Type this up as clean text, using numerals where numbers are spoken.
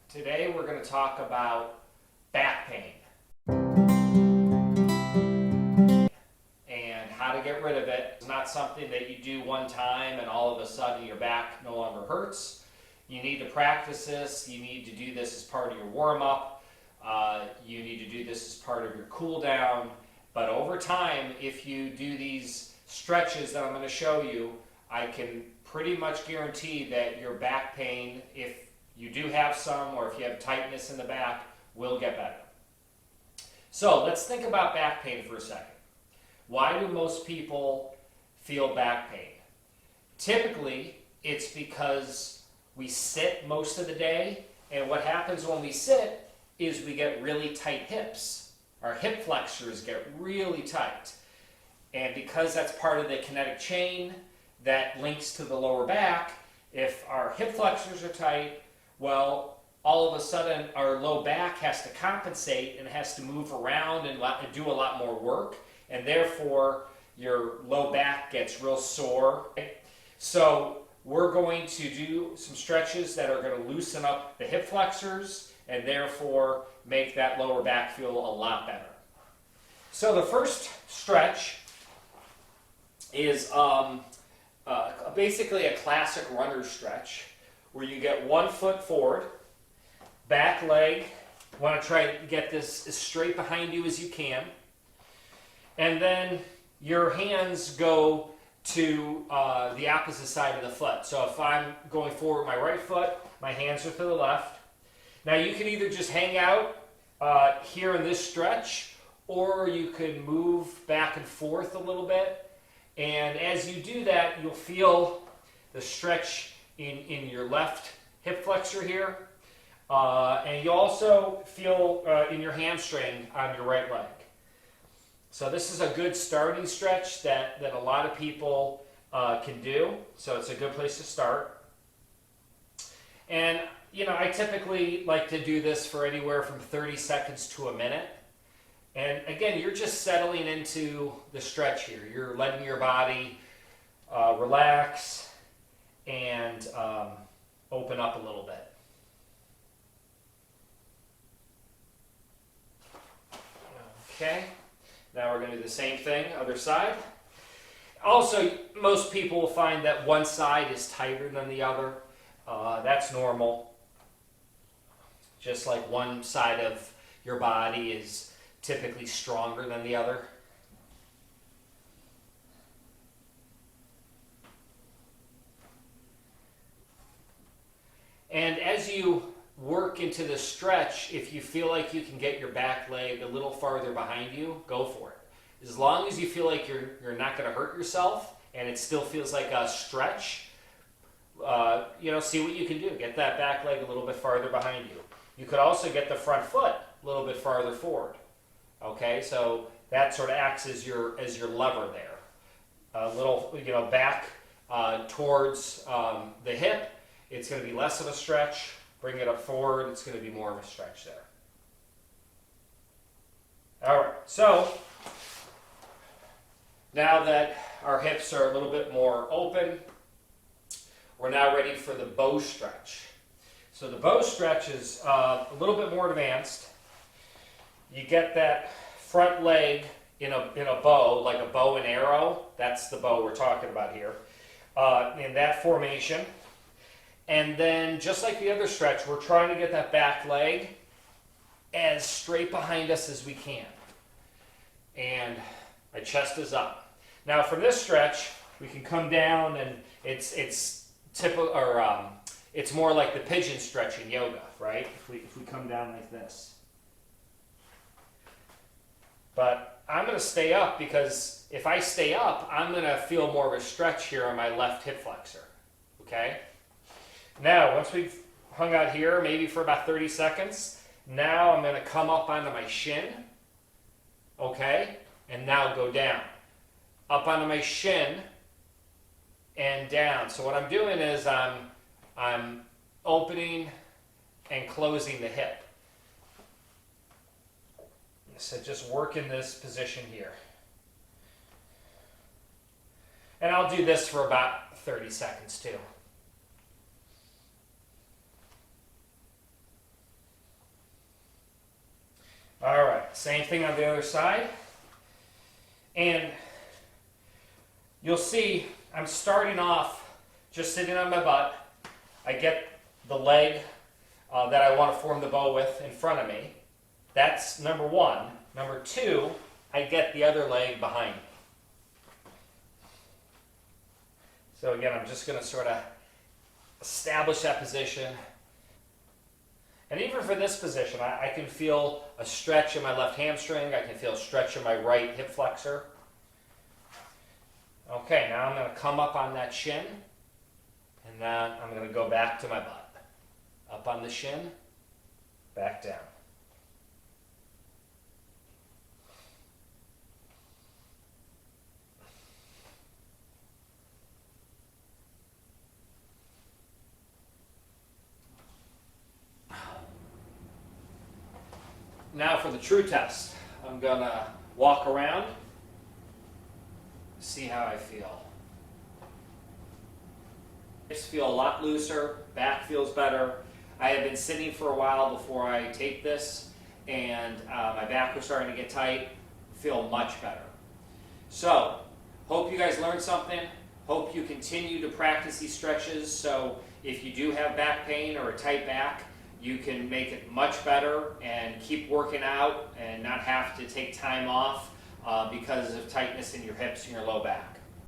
Today we're going to talk about back pain and how to get rid of it. It's not something that you do one time and all of a sudden your back no longer hurts. You need to practice this. You need to do this as part of your warm-up. You need to do this as part of your cool down. But over time, if you do these stretches that I'm going to show you, I can pretty much guarantee that your back pain, if you do have some, or if you have tightness in the back, will get better. So let's think about back pain for a second. Why do most people feel back pain? Typically, it's because we sit most of the day, and what happens when we sit is we get really tight hips. Our hip flexors get really tight. And because that's part of the kinetic chain that links to the lower back, if our hip flexors are tight, well, all of a sudden our low back has to compensate and has to move around and do a lot more work, and therefore your low back gets real sore. So we're going to do some stretches that are going to loosen up the hip flexors and therefore make that lower back feel a lot better. So the first stretch is basically a classic runner stretch, where you get 1 foot forward, back leg, you want to try to get this as straight behind you as you can, and then your hands go to the opposite side of the foot. So if I'm going forward with my right foot, my hands are to the left. Now you can either just hang out here in this stretch, or you can move back and forth a little bit, and as you do that, you'll feel the stretch in your left hip flexor here, and you also feel in your hamstring on your right leg. So this is a good starting stretch that a lot of people can do, so it's a good place to start. And I typically like to do this for anywhere from 30 seconds to a minute. And again, you're just settling into the stretch here. You're letting your body relax and open up a little bit. Okay, now we're going to do the same thing, other side. Also, most people will find that one side is tighter than the other. That's normal. Just like one side of your body is typically stronger than the other. And as you work into the stretch, if you feel like you can get your back leg a little farther behind you, go for it. As long as you feel like you're not going to hurt yourself and it still feels like a stretch, see what you can do. Get that back leg a little bit farther behind you. You could also get the front foot a little bit farther forward. Okay, so that sort of acts as your lever there. A little, back towards the hip. It's going to be less of a stretch. Bring it up forward, it's going to be more of a stretch there. All right, so now that our hips are a little bit more open, we're now ready for the bow stretch. So the bow stretch is a little bit more advanced. You get that front leg in a bow, like a bow and arrow. That's the bow we're talking about here. In that formation. And then, just like the other stretch, we're trying to get that back leg as straight behind us as we can. And my chest is up. Now, for this stretch, we can come down, and it's typical, or it's more like the pigeon stretch in yoga, right? If we come down like this. But I'm going to stay up, because if I stay up, I'm going to feel more of a stretch here on my left hip flexor. Okay? Now, once we've hung out here, maybe for about 30 seconds, now I'm going to come up onto my shin, okay, and now go down. Up onto my shin and down. So what I'm doing is I'm opening and closing the hip. So just work in this position here. And I'll do this for about 30 seconds too. Same thing on the other side. And you'll see I'm starting off just sitting on my butt. I get the leg that I want to form the bow with in front of me. That's number one. Number two, I get the other leg behind me. So again, I'm just going to sort of establish that position. And even for this position, I can feel a stretch in my left hamstring. I can feel a stretch in my right hip flexor. Okay, now I'm going to come up on that shin. And then I'm going to go back to my butt. Up on the shin, back down. Now for the true test. I'm going to walk around, see how I feel. Hips feel a lot looser, back feels better. I had been sitting for a while before I taped this, and my back was starting to get tight. Feel much better. So, hope you guys learned something. Hope you continue to practice these stretches, so if you do have back pain or a tight back, you can make it much better and keep working out and not have to take time off because of tightness in your hips and your low back.